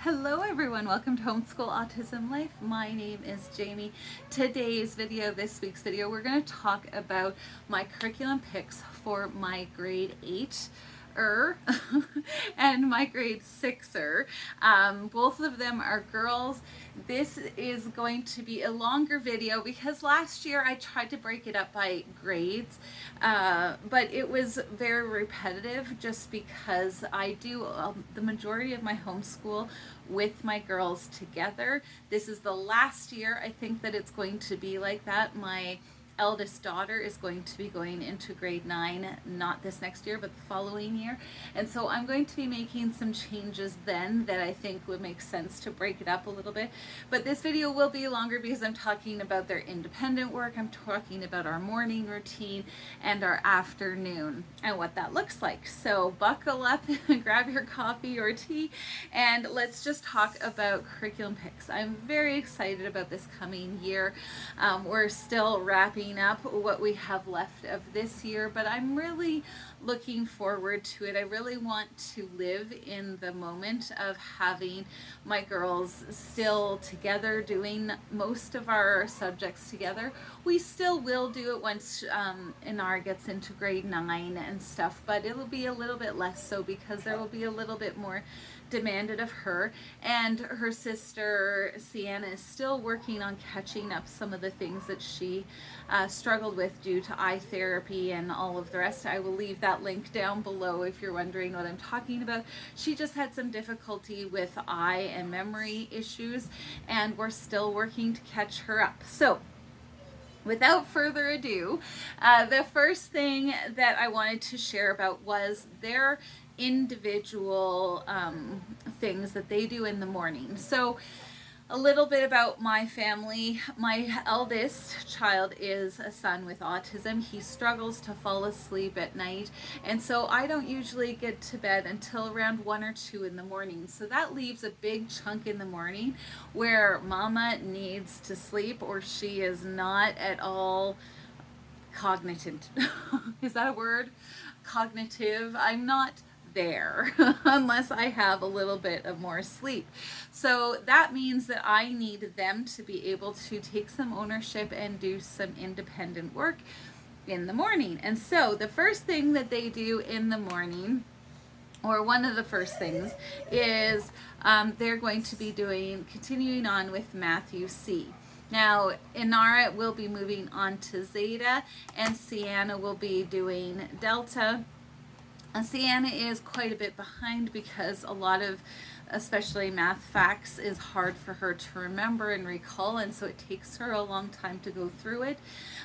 Hello everyone, welcome to Homeschool Autism Life. My name is Jamie. This week's video, we're going to talk about my curriculum picks for my grade 8 and my grade 6er. Both of them are girls. This is going to be a longer video because last year I tried to break it up by grades, but it was very repetitive just because I do the majority of my homeschool with my girls together. This is the last year I think that it's going to be like that. My eldest daughter is going to be going into grade 9, not this next year, but the following year. And so I'm going to be making some changes then that I think would make sense to break it up a little bit. But this video will be longer because I'm talking about their independent work. I'm talking about our morning routine and our afternoon and what that looks like. So buckle up, grab your coffee or tea, and let's just talk about curriculum picks. I'm very excited about this coming year. We're still wrapping up what we have left of this year, but I'm really looking forward to it. I really want to live in the moment of having my girls still together, doing most of our subjects together. We still will do it once Inara gets into grade 9 and stuff, but it'll be a little bit less so because there will be a little bit more demanded of her, and her sister Ceana is still working on catching up some of the things that she struggled with due to eye therapy and all of the rest. I will leave that link down below if you're wondering what I'm talking about. She just had some difficulty with eye and memory issues, and we're still working to catch her up. So without further ado, the first thing that I wanted to share about was their individual things that they do in the morning. So a little bit about my family. My eldest child is a son with autism. He struggles to fall asleep at night, and so I don't usually get to bed until around 1 or 2 in the morning. So that leaves a big chunk in the morning where mama needs to sleep, or she is not at all cognizant. Is that a word? Cognitive. I'm not there unless I have a little bit of more sleep. So that means that I need them to be able to take some ownership and do some independent work in the morning. And so the first thing that they do in the morning, or one of the first things, is they're going to be continuing on with Matthew C. Now, Inara will be moving on to Zeta, and Ceana will be doing Delta. Ceana is quite a bit behind because a lot of, especially math facts, is hard for her to remember and recall, and so it takes her a long time to go through it.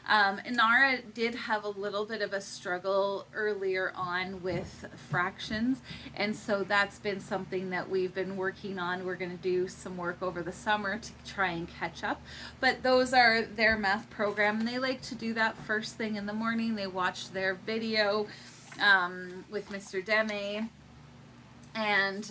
Inara did have a little bit of a struggle earlier on with fractions, and so that's been something that we've been working on. We're going to do some work over the summer to try and catch up, but those are their math program, and they like to do that first thing in the morning. They watch their video with Mr. Deme, and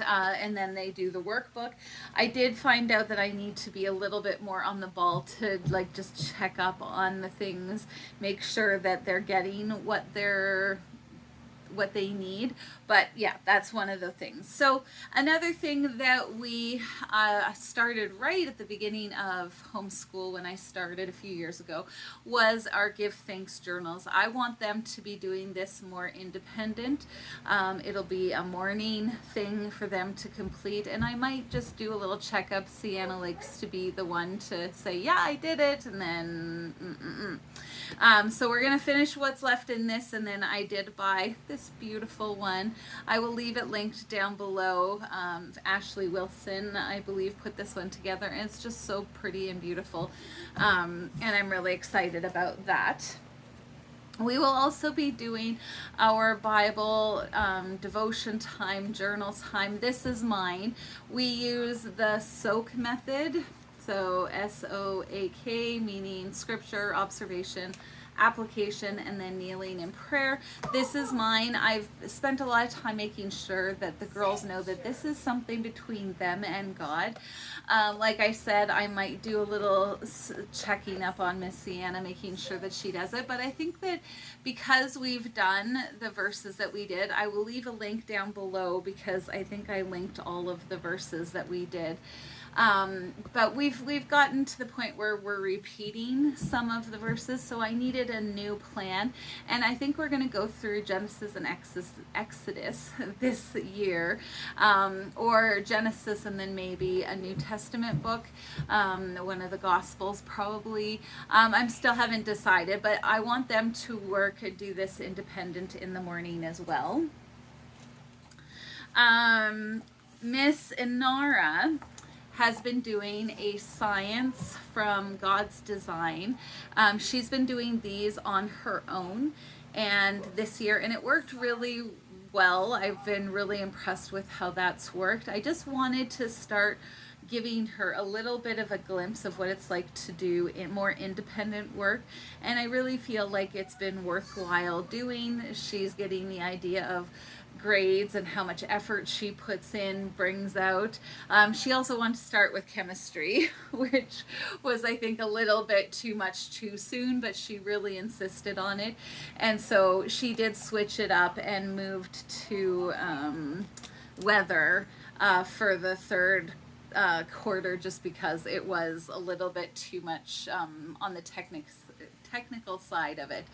then they do the workbook. I did find out that I need to be a little bit more on the ball to just check up on the things, make sure that they're getting what they need. But yeah, that's one of the things. So another thing that we started right at the beginning of homeschool, when I started a few years ago, was our Give Thanks journals. I want them to be doing this more independent. It'll be a morning thing for them to complete, and I might just do a little checkup. Ceana likes to be the one to say, yeah, I did it, and then so we're gonna finish what's left in this, and then I did buy this beautiful one. I will leave it linked down below. Ashley Wilson, I believe, put this one together, and it's just so pretty and beautiful, and I'm really excited about that. We will also be doing our Bible devotion time, journal time. This is mine. We use the SOAK method. So SOAK, meaning scripture, observation, application, and then kneeling in prayer. This is mine. I've spent a lot of time making sure that the girls know that this is something between them and God. Like I said, I might do a little checking up on Miss Ceana, making sure that she does it. But I think that because we've done the verses that we did, I will leave a link down below because I think I linked all of the verses that we did. But we've gotten to the point where we're repeating some of the verses, so I needed a new plan, and I think we're going to go through Genesis and Exodus this year, or Genesis and then maybe a New Testament book, one of the Gospels probably. I still haven't decided, but I want them to do this independent in the morning as well. Miss Inara has been doing a science from God's design. She's been doing these on her own and this year, and it worked really well. I've been really impressed with how that's worked. I just wanted to start giving her a little bit of a glimpse of what it's like to do more independent work, and I really feel like it's been worthwhile doing. She's getting the idea of grades and how much effort she puts in, brings out. She also wanted to start with chemistry, which was, I think, a little bit too much too soon, but she really insisted on it. And so she did switch it up and moved to weather for the third quarter, just because it was a little bit too much on the technical side of it.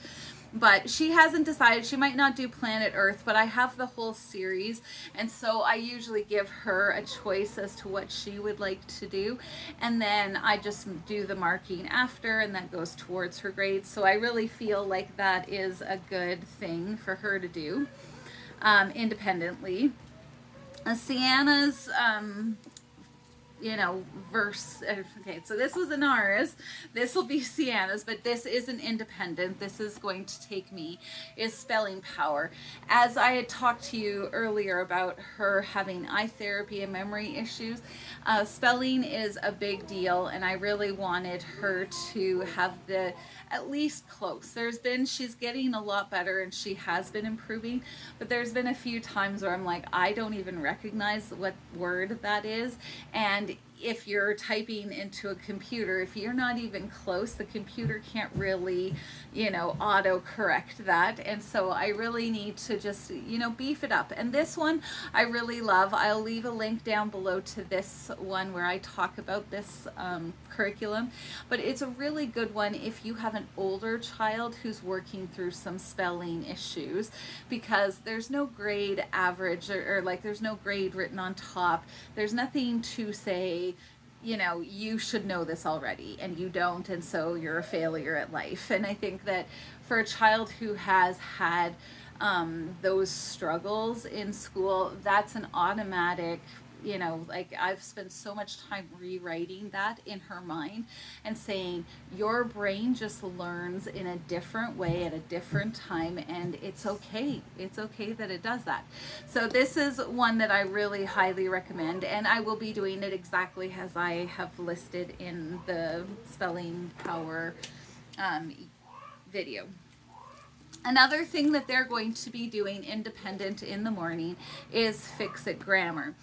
But she hasn't decided. She might not do Planet Earth, but I have the whole series, and so I usually give her a choice as to what she would like to do, and then I just do the marking after, and that goes towards her grades. So I really feel like that is a good thing for her to do independently. Ceana's verse. Okay, so this was Inara's. This will be Ceana's, but this isn't independent. This is going to take me, is spelling power. As I had talked to you earlier about her having eye therapy and memory issues, spelling is a big deal, and I really wanted her to have at least close. She's getting a lot better, and she has been improving, but there's been a few times where I'm like, I don't even recognize what word that is, and if you're typing into a computer, if you're not even close, the computer can't really, auto correct that. And so I really need to just, beef it up. And this one I really love. I'll leave a link down below to this one where I talk about this curriculum. But it's a really good one if you have an older child who's working through some spelling issues, because there's no grade average or like there's no grade written on top. There's nothing to say, you should know this already, and you don't, and so you're a failure at life. And I think that for a child who has had those struggles in school, that's an automatic, I've spent so much time rewriting that in her mind and saying, your brain just learns in a different way at a different time, and it's okay. It's okay that it does that. So this is one that I really highly recommend, and I will be doing it exactly as I have listed in the spelling power video. Another thing that they're going to be doing independent in the morning is Fix It Grammar.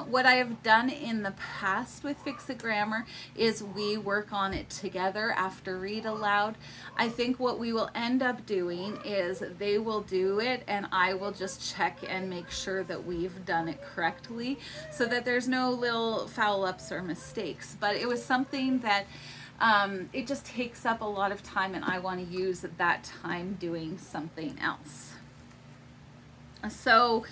What I have done in the past with Fix It Grammar is we work on it together after read aloud. I think what we will end up doing is they will do it and I will just check and make sure that we've done it correctly so that there's no little foul ups or mistakes. But it was something that it just takes up a lot of time, and I want to use that time doing something else. So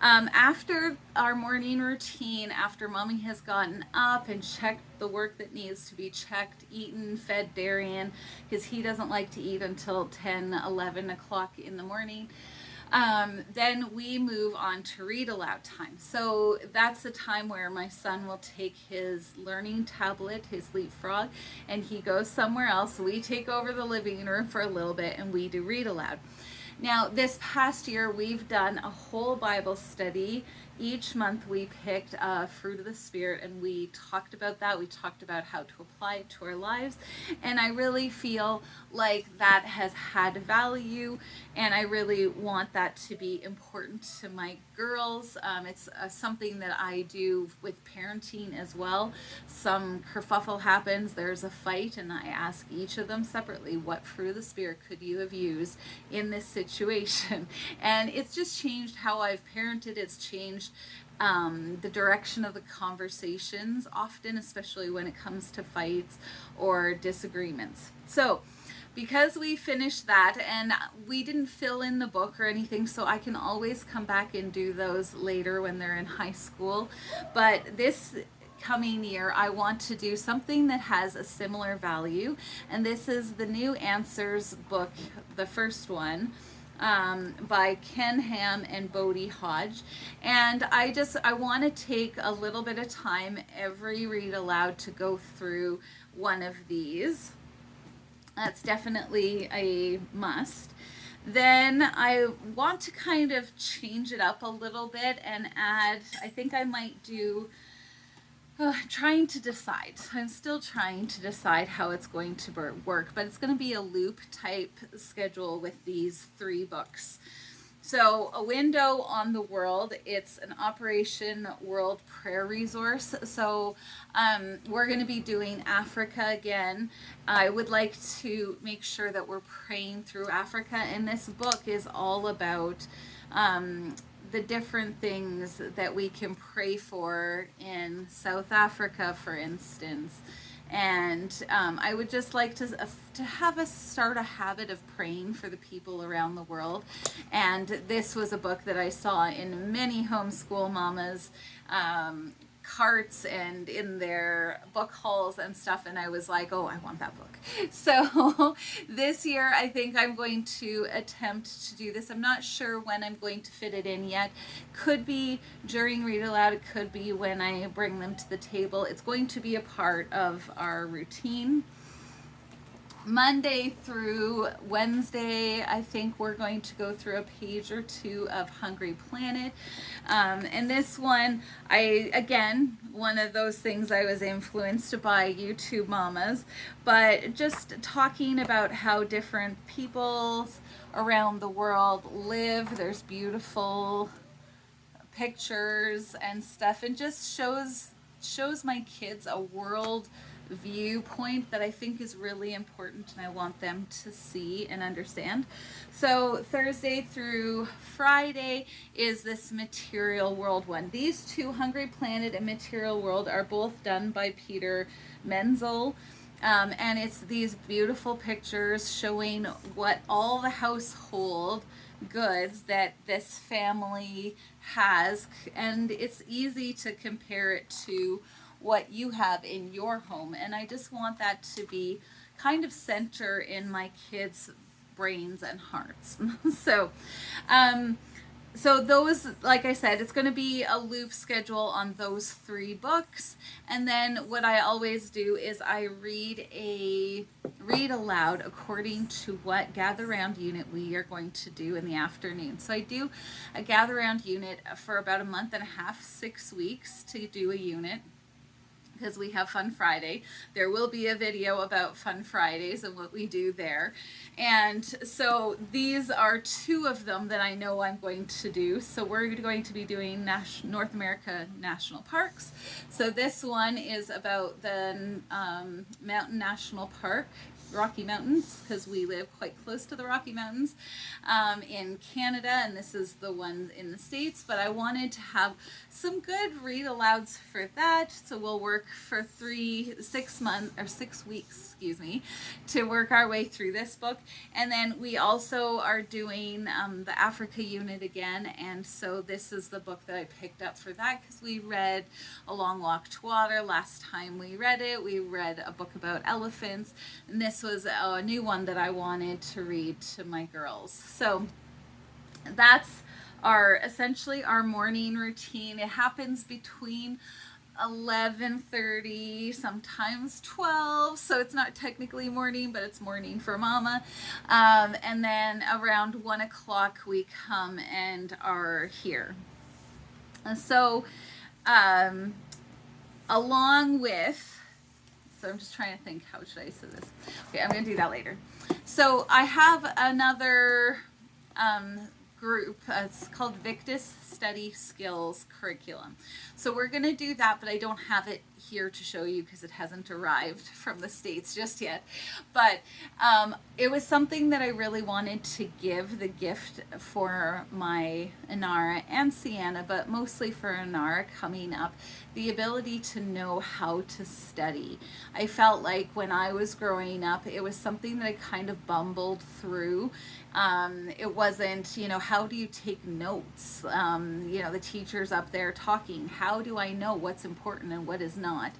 after our morning routine, after Mommy has gotten up and checked the work that needs to be checked, eaten, fed Darian, because he doesn't like to eat until 10, 11 o'clock in the morning, then we move on to read aloud time. So that's the time where my son will take his learning tablet, his Leapfrog, and he goes somewhere else. We take over the living room for a little bit and we do read aloud. Now, this past year, we've done a whole Bible study each month we picked a fruit of the Spirit and we talked about that. We talked about how to apply it to our lives. And I really feel like that has had value, and I really want that to be important to my girls. It's something that I do with parenting as well. Some kerfuffle happens, there's a fight, and I ask each of them separately, what fruit of the Spirit could you have used in this situation? And it's just changed how I've parented. It's changed the direction of the conversations often, especially when it comes to fights or disagreements. So, because we finished that and we didn't fill in the book or anything, so I can always come back and do those later when they're in high school. But this coming year, I want to do something that has a similar value, and this is the New Answers book, the first one, by Ken Ham and Bodie Hodge. And I want to take a little bit of time every read aloud to go through one of these. That's definitely a must. Then I want to kind of change it up a little bit and add, I think I might do, trying to decide. I'm still trying to decide how it's going to work, but it's going to be a loop type schedule with these 3 books. So, A Window on the World, it's an Operation World Prayer Resource. So we're going to be doing Africa again. I would like to make sure that we're praying through Africa, and this book is all about the different things that we can pray for in South Africa, for instance. And I would just like to have us start a habit of praying for the people around the world. And this was a book that I saw in many homeschool mamas' carts and in their book hauls and stuff, and I was like, oh, I want that book. So this year I think I'm going to attempt to do this. I'm not sure when I'm going to fit it in yet. Could be during read aloud, it could be when I bring them to the table. It's going to be a part of our routine. Monday through Wednesday, I think we're going to go through a page or 2 of Hungry Planet. And this one, one of those things, I was influenced by YouTube mamas, but just talking about how different people around the world live. There's beautiful pictures and stuff, and just shows my kids a world viewpoint that I think is really important, and I want them to see and understand. So Thursday through Friday is this Material World one. These 2, Hungry Planet and Material World, are both done by Peter Menzel. And it's these beautiful pictures showing what all the household goods that this family has, and it's easy to compare it to what you have in your home. And I just want that to be kind of center in my kids' brains and hearts. So those, like I said, it's going to be a loop schedule on those 3 books. And then what I always do is I read aloud according to what gather round unit we are going to do in the afternoon. So I do a gather round unit for about a month and a half, 6 weeks to do a unit, because we have Fun Friday. There will be a video about Fun Fridays and what we do there. And so these are 2 of them that I know I'm going to do. So we're going to be doing North America National Parks. So this one is about the Mountain National Park, Rocky Mountains, because we live quite close to the Rocky Mountains in Canada, and this is the one in the States. But I wanted to have some good read alouds for that, so we'll work for 6 weeks, to work our way through this book. And then we also are doing the Africa unit again, and so this is the book that I picked up for that, because we read A Long Walk to Water last time we read it. We read a book about elephants, and this was a new one that I wanted to read to my girls. So that's essentially our morning routine. It happens between 11:30, sometimes 12, so it's not technically morning, but it's morning for mama. And then around 1 o'clock we come and are here. So um, along with, so I'm just trying to think, how should I say this? Okay, I'm going to do that later. So I have another um, group. It's called Victus Study Skills Curriculum. So we're going to do that, but I don't have it here to show you because it hasn't arrived from the States just yet. But it was something that I really wanted to give the gift for my Inara and Ceana, but mostly for Inara coming up, the ability to know how to study. I felt like when I was growing up, it was something that I kind of bumbled through. It wasn't, how do you take notes? The teacher's up there talking. How do I know what's important and what is not?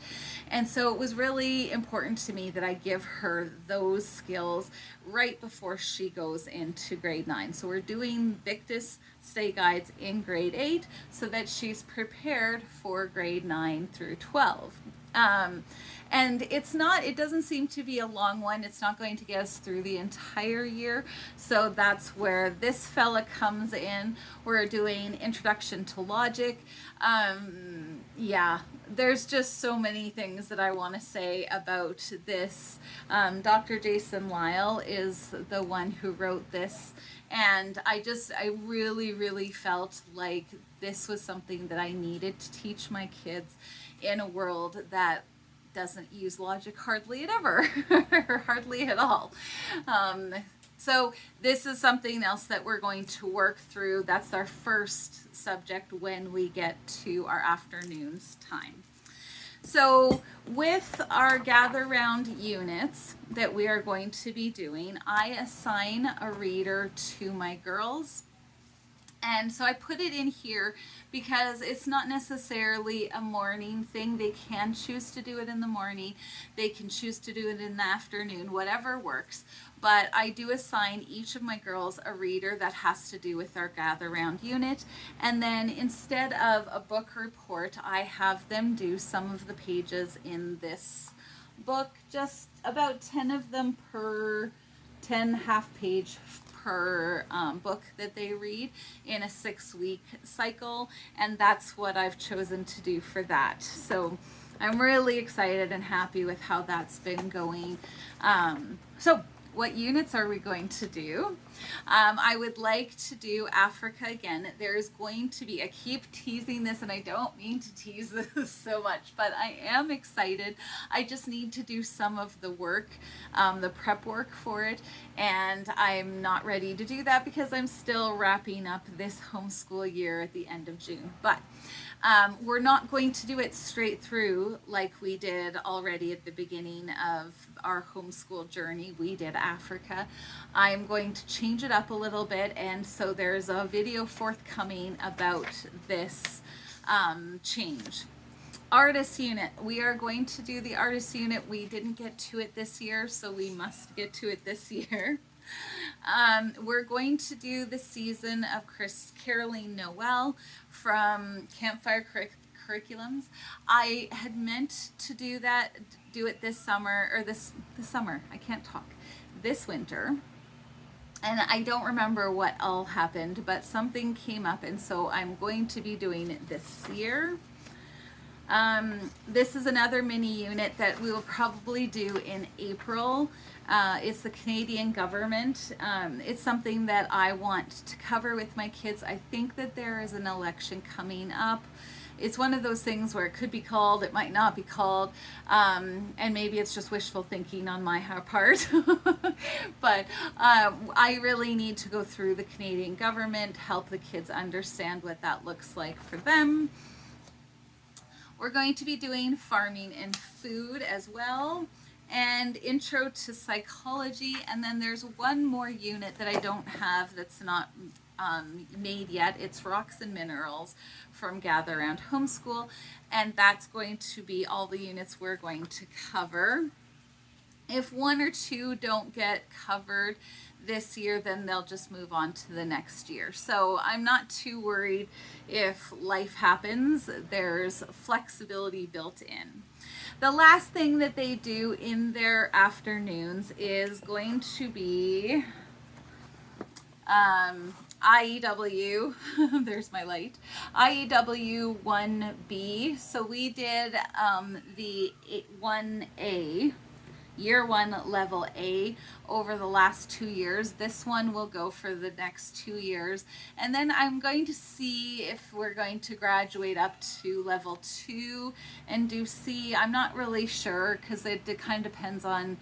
And so it was really important to me that I give her those skills right before she goes into grade 9. So we're doing Victus study guides in grade 8 so that she's prepared for grade 9 through 12. And it doesn't seem to be a long one. It's not going to get us through the entire year. So that's where this fella comes in. We're doing Introduction to Logic. There's just so many things that I want to say about this. Dr. Jason Lyle is the one who wrote this. And I really, really felt like this was something that I needed to teach my kids in a world that doesn't use logic hardly ever, or hardly at all. So this is something else that we're going to work through. That's our first subject when we get to our afternoons time. So with our gather round units that we are going to be doing, I assign a reader to my girls. And so I put it in here because it's not necessarily a morning thing. They can choose to do it in the morning. They can choose to do it in the afternoon, whatever works. But I do assign each of my girls a reader that has to do with our gather round unit. And then instead of a book report, I have them do some of the pages in this book, just about 10 of them per 10 half page per book that they read in a 6-week cycle, and that's what I've chosen to do for that. So I'm really excited and happy with how that's been going. So what units are we going to do? I would like to do Africa again. There's going to be, I keep teasing this and I don't mean to tease this so much, but I am excited. I just need to do some of the work, the prep work for it, and I'm not ready to do that because I'm still wrapping up this homeschool year at the end of June. But we're not going to do it straight through like we did already at the beginning of our homeschool journey. We did Africa. I'm going to change it up a little bit, and so there's a video forthcoming about this change. Artist unit. We are going to do the artist unit. We didn't get to it this year, so we must get to it this year. We're going to do the season of Caroline Noel from Campfire Curriculums. I had meant to do it this summer, or this summer, I can't talk, this winter. And I don't remember what all happened, but something came up, and so I'm going to be doing it this year. This is another mini unit that we will probably do in April. It's the Canadian government. It's something that I want to cover with my kids. I think that there is an election coming up. It's one of those things where it could be called, it might not be called, and maybe it's just wishful thinking on my part. But I really need to go through the Canadian government, help the kids understand what that looks like for them. We're going to be doing farming and food as well, and intro to psychology, and then there's one more unit that I don't have that's not made yet. It's rocks and minerals from Gather Round Homeschool, and that's going to be all the units we're going to cover. If one or two don't get covered this year, then they'll just move on to the next year. So I'm not too worried if life happens. There's flexibility built in. The last thing that they do in their afternoons is going to be IEW, there's my light, IEW 1B. So we did the 1A, year one level A over the last 2 years. This one will go for the next 2 years. And then I'm going to see if we're going to graduate up to level 2 and do C. I'm not really sure because it kind of depends on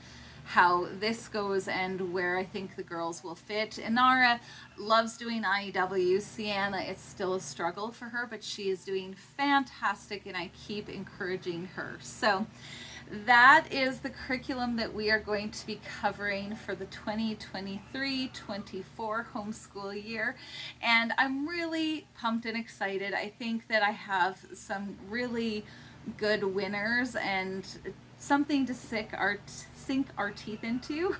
how this goes and where I think the girls will fit. Inara loves doing IEW. Ceana, it's still a struggle for her, but she is doing fantastic and I keep encouraging her. So that is the curriculum that we are going to be covering for the 2023-24 homeschool year. And I'm really pumped and excited. I think that I have some really good winners and something to sink our teeth into.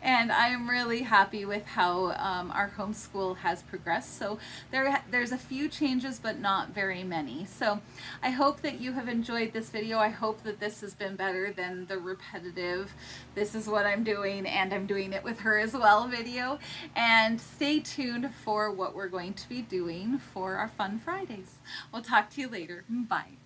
And I'm really happy with how our homeschool has progressed. So there's a few changes, but not very many. So I hope that you have enjoyed this video. I hope that this has been better than the repetitive, this is what I'm doing and I'm doing it with her as well video. And stay tuned for what we're going to be doing for our Fun Fridays. We'll talk to you later. Bye.